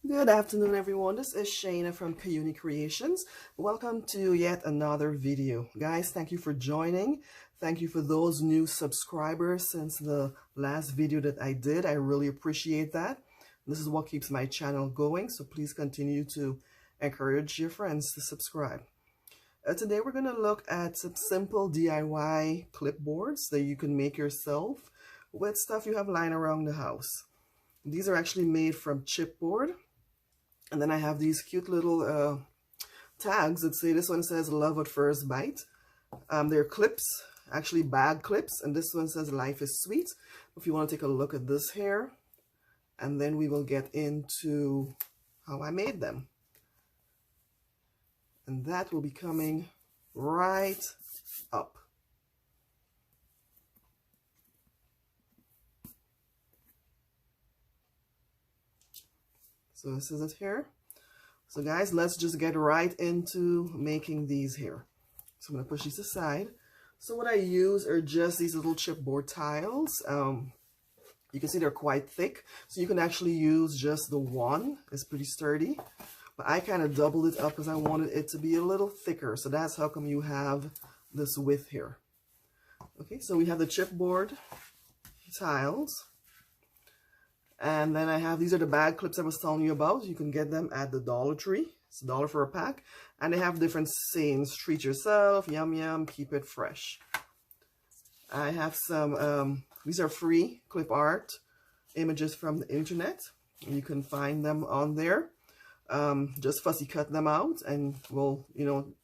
Good afternoon, everyone. This is Shayna from Kayuni Creations. Welcome to yet another video. Guys, thank you for joining. Thank you for those new subscribers since the last video that I did. I really appreciate that. This is what keeps my channel going, so please continue to encourage your friends to subscribe. Today we're going to look at some simple DIY clipboards that you can make yourself with stuff you have lying around the house. These are actually made from chipboard. And then I have these cute little tags that say, this one says love at first bite. They're clips, actually bag clips, and this one says life is sweet. If you want to take a look at this here, and then we will get into how I made them. And that will be coming right up. So this is it here. So guys, let's just get right into making these here. So I'm going to push these aside. So what I use are just these little chipboard tiles. You can see they're quite thick. So you can actually use just the one. It's pretty sturdy. But I kind of doubled it up because I wanted it to be a little thicker. So that's how come you have this width here. Okay, so we have the chipboard tiles. And then I have, these are the bag clips I was telling you about. You can get them at the Dollar Tree. It's $1 for a pack. And they have different sayings. Treat yourself, yum yum, keep it fresh. I have some, these are free clip art images from the internet. You can find them on there. Just fussy cut them out and we'll,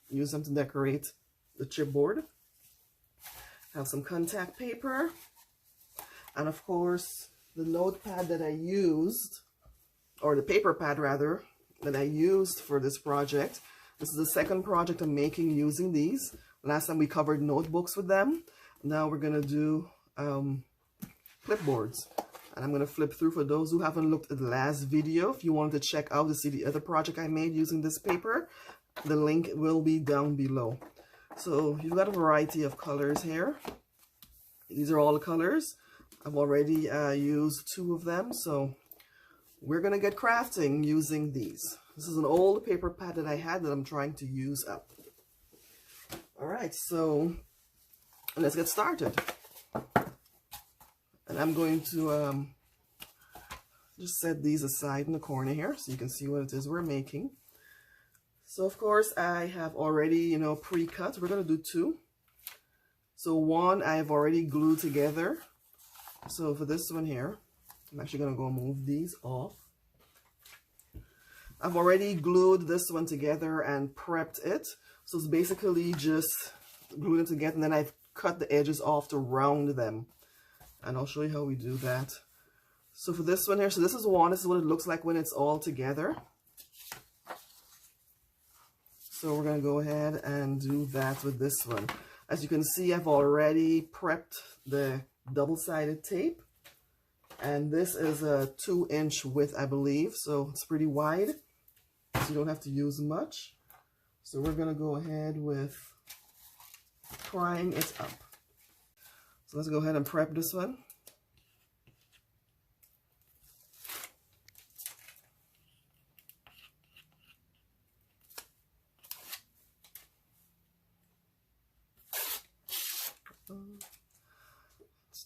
use them to decorate the chipboard. Have some contact paper. And of course, the notepad that I used, or the paper pad rather, that I used for this project. This is the second project I'm making using these. Last time we covered notebooks with them. Now we're going to do clipboards. And I'm going to flip through for those who haven't looked at the last video. If you wanted to check out to see the other project I made using this paper, the link will be down below. So you've got a variety of colors here. These are all the colors. I've already used 2 of them, so we're going to get crafting using these. This is an old paper pad that I had that I'm trying to use up. Alright, so let's get started. And I'm going to just set these aside in the corner here so you can see what it is we're making. So of course I have already, pre-cut. We're going to do 2. So one I've already glued together. So for this one here, I'm actually going to go move these off. I've already glued this one together and prepped it. So it's basically just gluing it together, and then I've cut the edges off to round them. And I'll show you how we do that. So for this one here, so this is one, this is what it looks like when it's all together. So we're going to go ahead and do that with this one. As you can see, I've already prepped the double-sided tape, and this is a 2-inch width, I believe, so it's pretty wide, so you don't have to use much. So we're going to go ahead with prying it up. So let's go ahead and prep this one.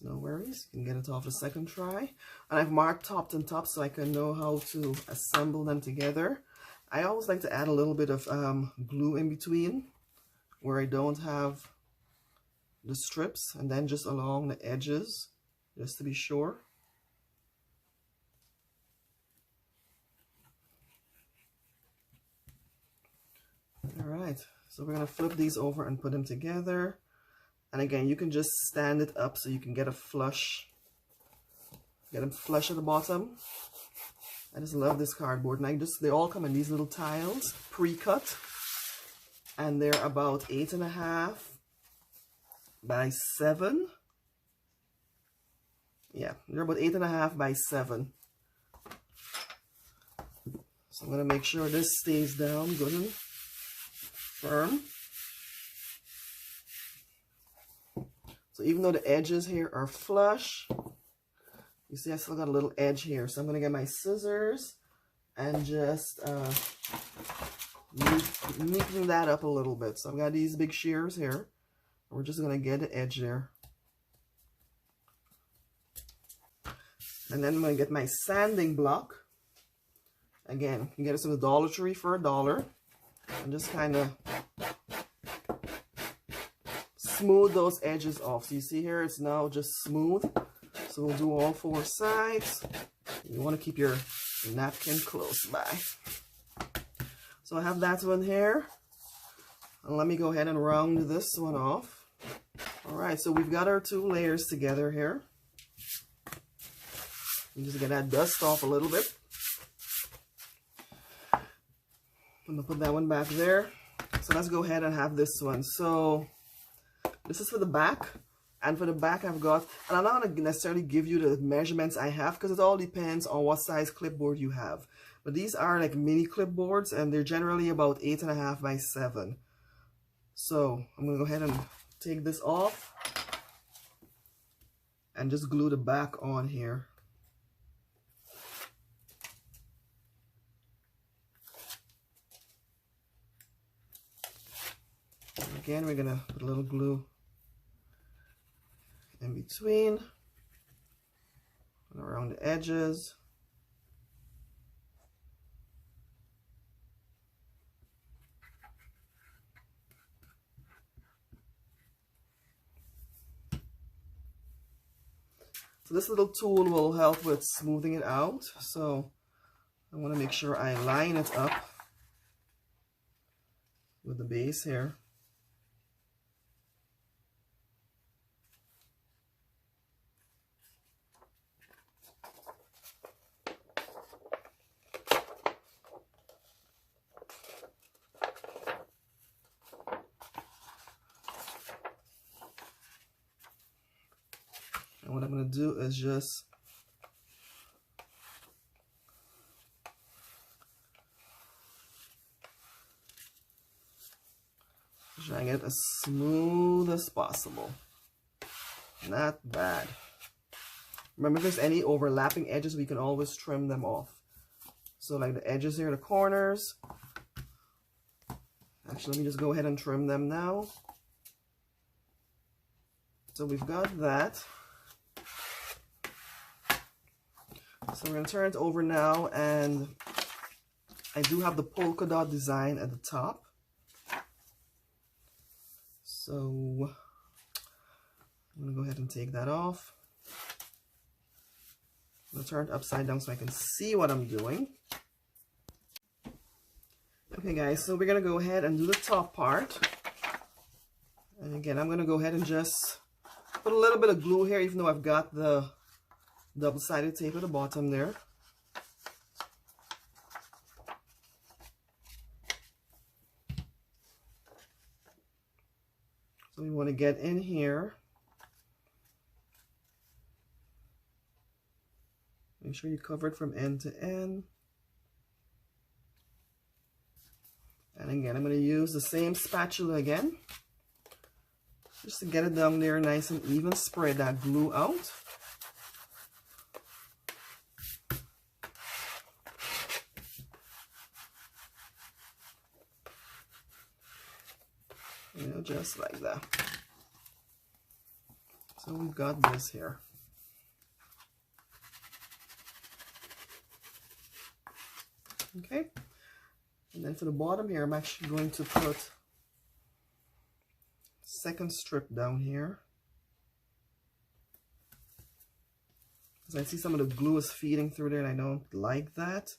No worries, you can get it off the second try. And I've marked top and top so I can know how to assemble them together. I always like to add a little bit of glue in between where I don't have the strips, and then just along the edges, just to be sure. Alright, so we're going to flip these over and put them together. And again, you can just stand it up so you can get a flush, get them flush at the bottom. I just love this cardboard. And they all come in these little tiles, pre-cut. And they're about 8.5 by 7. Yeah, they're about 8.5 by 7. So I'm going to make sure this stays down good and firm. So even though the edges here are flush, you see I still got a little edge here. So I'm going to get my scissors and just neaten that up a little bit. So I've got these big shears here. We're just going to get the edge there. And then I'm going to get my sanding block. Again, you can get this from the Dollar Tree for $1. And just kind of smooth those edges off. So you see here, it's now just smooth. So we'll do all 4 sides. You want to keep your napkin close by. So I have that one here. And let me go ahead and round this one off. All right, so we've got our 2 layers together here. You just get that dust off a little bit. I'm gonna put that one back there. So let's go ahead and have this one. So this is for the back. And for the back I've got, and I'm not going to necessarily give you the measurements I have because it all depends on what size clipboard you have. But these are like mini clipboards and they're generally about 8.5 by 7. So I'm going to go ahead and take this off and just glue the back on here. Again, we're going to put a little glue in between and around the edges. So this little tool will help with smoothing it out. So I want to make sure I line it up with the base here. And what I'm going to do is just try and get it as smooth as possible. Not bad. Remember, if there's any overlapping edges, we can always trim them off. So like the edges here, the corners. Actually, let me just go ahead and trim them now. So we've got that. So we're going to turn it over now, and I do have the polka dot design at the top. So I'm going to go ahead and take that off. I'm going to turn it upside down so I can see what I'm doing. Okay guys, so we're going to go ahead and do the top part. And again, I'm going to go ahead and just put a little bit of glue here, even though I've got the double-sided tape at the bottom there. So we want to get in here. Make sure you cover it from end to end. And again, I'm going to use the same spatula again, just to get it down there nice and even. Spread that glue out. You know, just like that. So we've got this here. Okay. And then for the bottom here, I'm actually going to put second strip down here. Because I see some of the glue is feeding through there and I don't like that.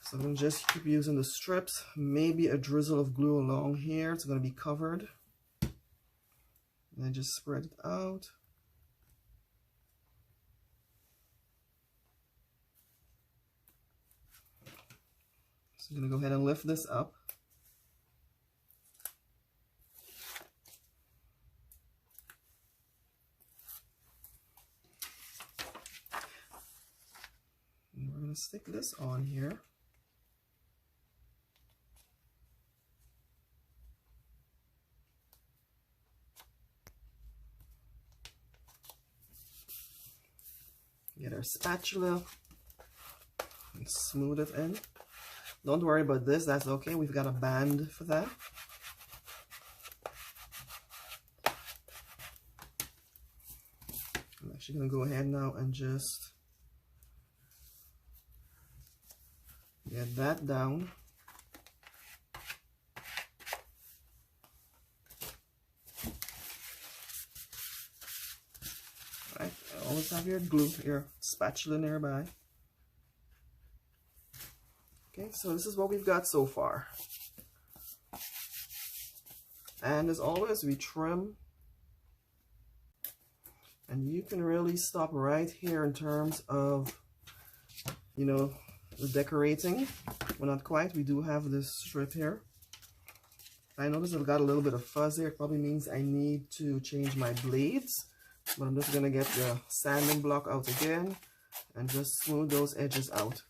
So I'm going to just keep using the strips, maybe a drizzle of glue along here. It's going to be covered. And then just spread it out. So I'm going to go ahead and lift this up. And we're going to stick this on here. Get our spatula. and smooth it in. Don't worry about this, that's okay. We've got a band for that. I'm actually going to go ahead now and just get that down. Right, always have your glue, your spatula nearby. Okay, so this is what we've got so far. And as always, we trim. And you can really stop right here in terms of, you know, the decorating. Well, not quite. We do have this strip here. I noticed I've got a little bit of fuzz here. It probably means I need to change my blades. But I'm just going to get the sanding block out again and just smooth those edges out.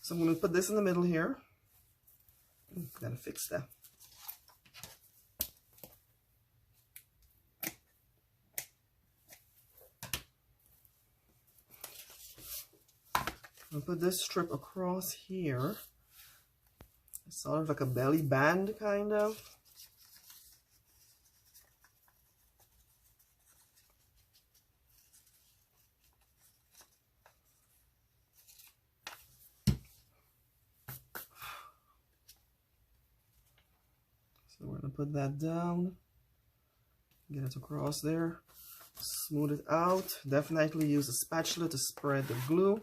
So I'm going to put this in the middle here. Gotta fix that. I'll put this strip across here. It's sort of like a belly band, kind of. So we're going to put that down. Get it across there. Smooth it out. Definitely use a spatula to spread the glue.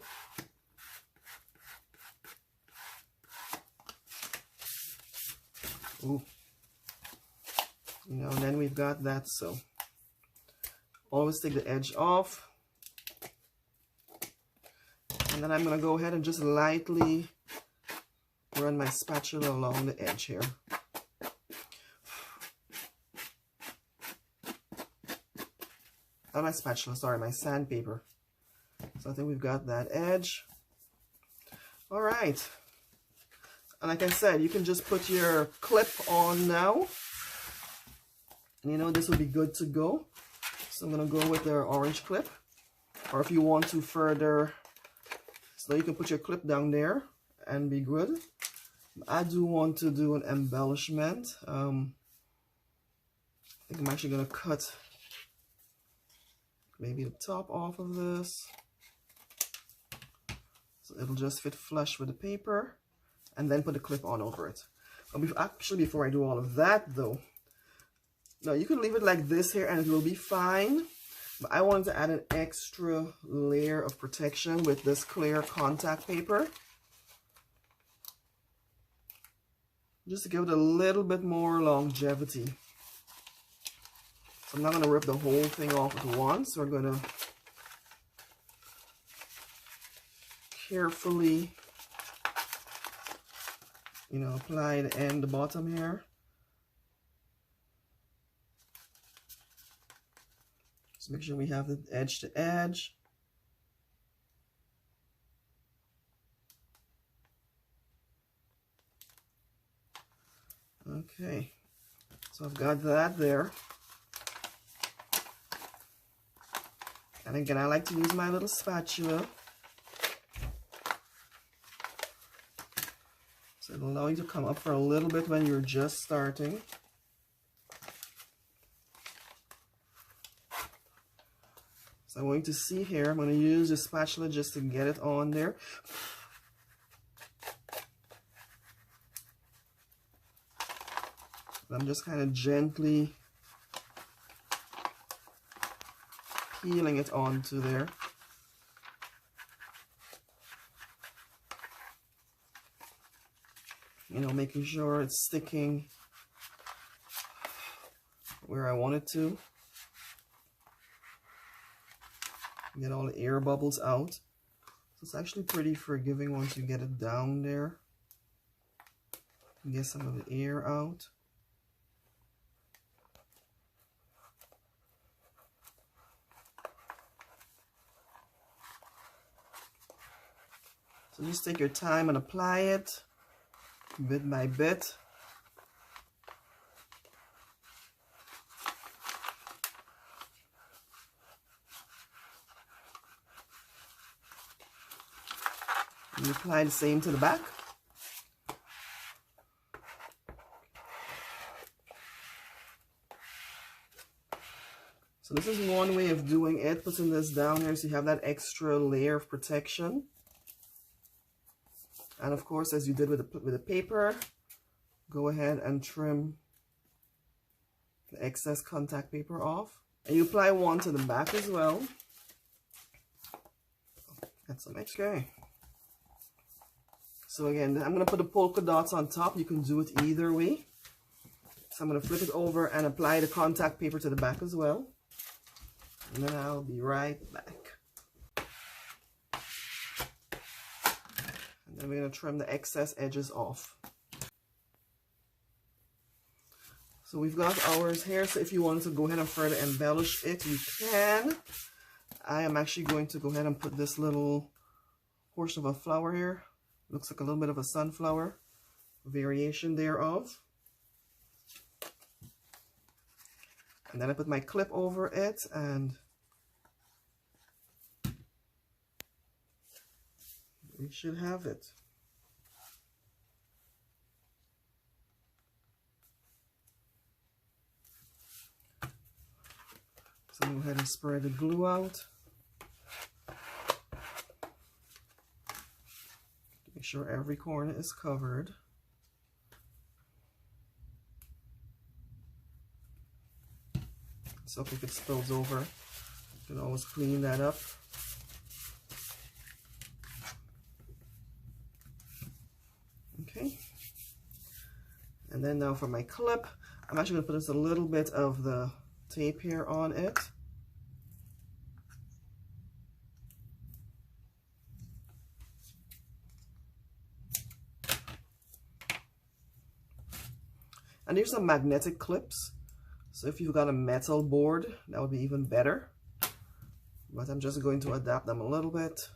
Ooh. You know, and then we've got that, so always take the edge off. And then I'm going to go ahead and just lightly run my spatula along the edge here. Not my spatula, sorry, my sandpaper. So I think we've got that edge. All right. And like I said, you can just put your clip on now. And you know, this will be good to go. So I'm going to go with the orange clip. Or if you want to further, so you can put your clip down there and be good. I do want to do an embellishment. I think I'm actually going to cut maybe the top off of this. So it'll just fit flush with the paper. And then put the clip on over it. Actually, before I do all of that though, no, you can leave it like this here and it will be fine. But I wanted to add an extra layer of protection with this clear contact paper. Just to give it a little bit more longevity. So I'm not going to rip the whole thing off at once. We're going to carefully, you know, apply the end, the bottom here. Just make sure we have the edge to edge. Okay, so I've got that there. And again, I like to use my little spatula. So it'll allow you to come up for a little bit when you're just starting. So I'm going to see here, I'm going to use the spatula just to get it on there. I'm just kind of gently peeling it onto there. You know, making sure it's sticking where I want it to. Get all the air bubbles out. So it's actually pretty forgiving once you get it down there. Get some of the air out. So just take your time and apply it bit by bit. You apply the same to the back. So this is one way of doing it, putting this down here so you have that extra layer of protection. And of course, as you did with the paper, go ahead and trim the excess contact paper off. And you apply one to the back as well. That's some extra. So again, I'm going to put the polka dots on top. You can do it either way. So I'm going to flip it over and apply the contact paper to the back as well. And then I'll be right back. And then we're going to trim the excess edges off. So we've got ours here. So if you want to go ahead and further embellish it, you can. I am actually going to go ahead and put this little portion of a flower here. Looks like a little bit of a sunflower variation thereof. And then I put my clip over it, and we should have it. So go ahead and spread the glue out. Make sure every corner is covered. So if it spills over, you can always clean that up. Okay. And then now for my clip, I'm actually going to put just a little bit of the tape here on it. And there's some magnetic clips. So if you've got a metal board, that would be even better. But I'm just going to adapt them a little bit.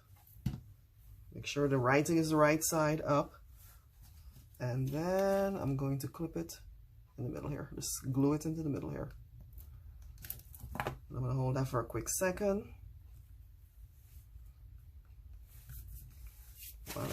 Make sure the writing is the right side up. And then I'm going to clip it in the middle here. Just glue it into the middle here. I'm going to hold that for a quick second. While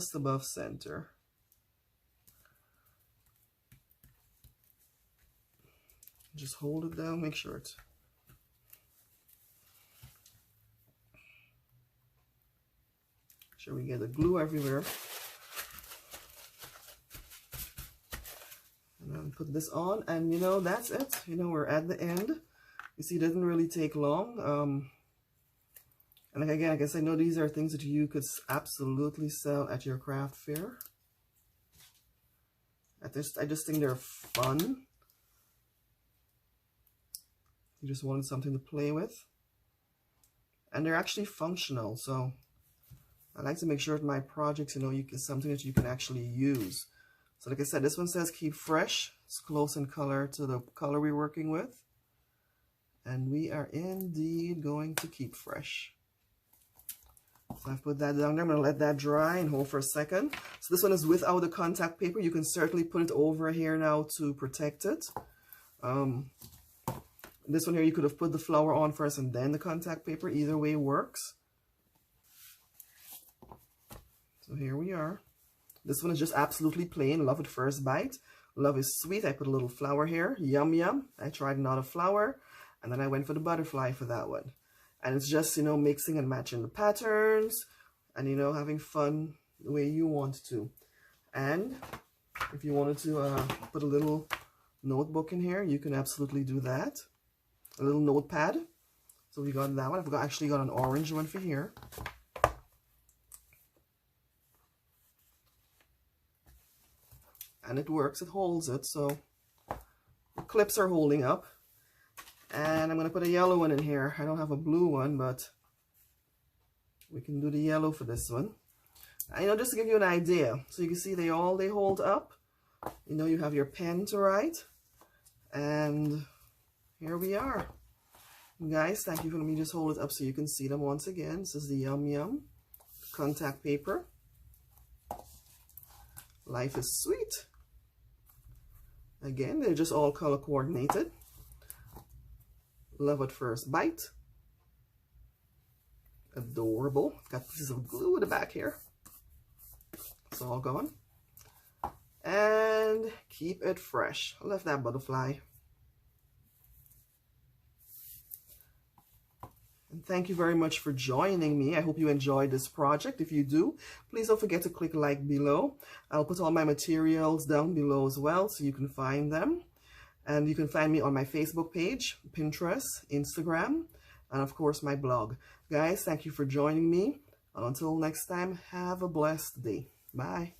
just above center. Just hold it down, make sure it's we get the glue everywhere. And then put this on, and you know, that's it. You know, we're at the end. You see, it doesn't really take long. And again, I guess I know these are things that you could absolutely sell at your craft fair. I just think they're fun. You just wanted something to play with. And they're actually functional, so I like to make sure that my projects, you know, is something that you can actually use. So like I said, this one says keep fresh. It's close in color to the color we're working with. And we are indeed going to keep fresh. So I've put that down there. I'm going to let that dry and hold for a second. So this one is without the contact paper. You can certainly put it over here now to protect it. This one here, you could have put the flower on first and then the contact paper. Either way works. So here we are. This one is just absolutely plain. Love at first bite. Love is sweet. I put a little flower here. Yum, yum. I tried not a flower. And then I went for the butterfly for that one. And it's just, you know, mixing and matching the patterns. And, you know, having fun the way you want to. And if you wanted to put a little notebook in here, you can absolutely do that. A little notepad. So we got that one. I've actually got an orange one for here. And it works, it holds it, so the clips are holding up. And I'm going to put a yellow one in here. I don't have a blue one, but we can do the yellow for this one. And, you know, just to give you an idea, so you can see they hold up. You know, you have your pen to write. And here we are. Guys, thank you for letting me just hold it up so you can see them once again. This is the Yum Yum contact paper. Life is sweet. Again, they're just all color coordinated. Love at first bite. Adorable. I've got pieces of glue in the back here. It's all gone. And keep it fresh. I love that butterfly. And thank you very much for joining me. I hope you enjoyed this project. If you do, please don't forget to click like below. I'll put all my materials down below as well so you can find them. And you can find me on my Facebook page, Pinterest, Instagram, and of course my blog. Guys, thank you for joining me. Until next time, have a blessed day. Bye.